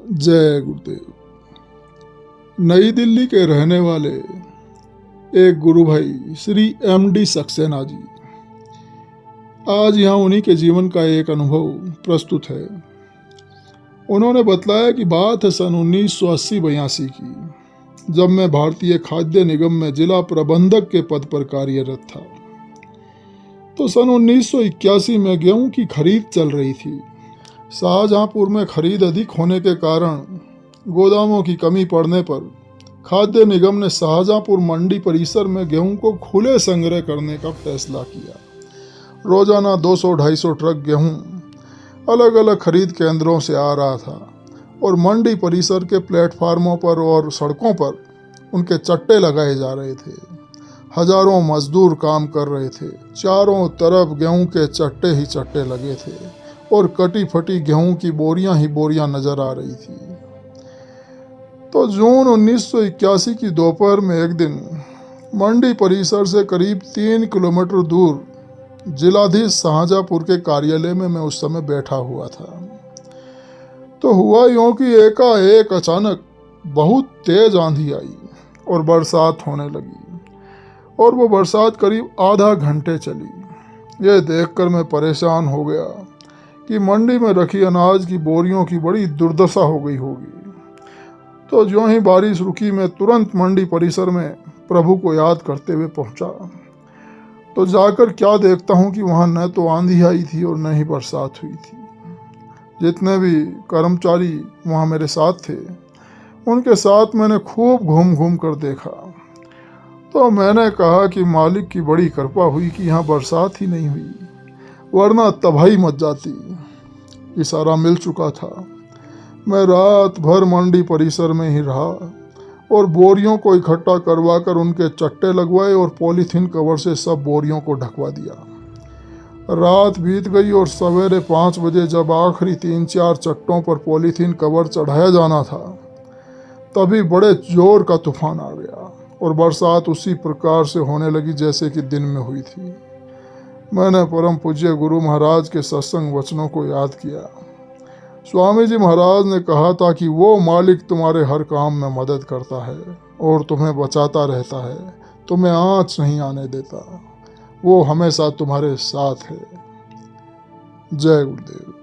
जय गुरुदेव। नई दिल्ली के रहने वाले एक गुरु भाई श्री MD सक्सेना जी आज यहाँ उन्हीं के जीवन का एक अनुभव प्रस्तुत है। उन्होंने बतलाया कि बात है सन 1980-82 की, जब मैं भारतीय खाद्य निगम में जिला प्रबंधक के पद पर कार्यरत था। तो सन 1981 में गेहूं की खरीद चल रही थी। शाहजहांपुर में खरीद अधिक होने के कारण गोदामों की कमी पड़ने पर खाद्य निगम ने शाहजहांपुर मंडी परिसर में गेहूं को खुले संग्रह करने का फैसला किया। रोजाना 200-250 ट्रक गेहूं अलग अलग खरीद केंद्रों से आ रहा था और मंडी परिसर के प्लेटफार्मों पर और सड़कों पर उनके चट्टे लगाए जा रहे थे। हजारों मजदूर काम कर रहे थे। चारों तरफ गेहूं के चट्टे ही चट्टे लगे थे और कटी फटी गेहूं की बोरियां ही बोरियां नजर आ रही थी। तो जून 1981 की दोपहर में एक दिन मंडी परिसर से करीब 3 किलोमीटर दूर जिलाधीश शाहजहांपुर के कार्यालय में मैं उस समय बैठा हुआ था। तो हुआ यूं कि एकाएक अचानक बहुत तेज आंधी आई और बरसात होने लगी और वो बरसात करीब आधा घंटे चली। ये देखकर मैं परेशान हो गया कि मंडी में रखी अनाज की बोरियों की बड़ी दुर्दशा हो गई होगी। तो ज्यों ही बारिश रुकी मैं तुरंत मंडी परिसर में प्रभु को याद करते हुए पहुंचा। तो जाकर क्या देखता हूं कि वहां न तो आंधी आई थी और न ही बरसात हुई थी। जितने भी कर्मचारी वहां मेरे साथ थे उनके साथ मैंने खूब घूम घूम कर देखा। तो मैंने कहा कि मालिक की बड़ी कृपा हुई कि यहाँ बरसात ही नहीं हुई, वरना तबाही मच जाती। इशारा मिल चुका था। मैं रात भर मंडी परिसर में ही रहा और बोरियों को इकट्ठा करवा कर उनके चट्टे लगवाए और पॉलीथीन कवर से सब बोरियों को ढकवा दिया। रात बीत गई और सवेरे 5 बजे जब आखिरी 3-4 चट्टों पर पॉलीथीन कवर चढ़ाया जाना था, तभी बड़े जोर का तूफान आ गया और बरसात उसी प्रकार से होने लगी जैसे कि दिन में हुई थी। मैंने परम पूज्य गुरु महाराज के सत्संग वचनों को याद किया। स्वामी जी महाराज ने कहा था कि वो मालिक तुम्हारे हर काम में मदद करता है और तुम्हें बचाता रहता है, तुम्हें आँच नहीं आने देता, वो हमेशा तुम्हारे साथ है। जय गुरुदेव।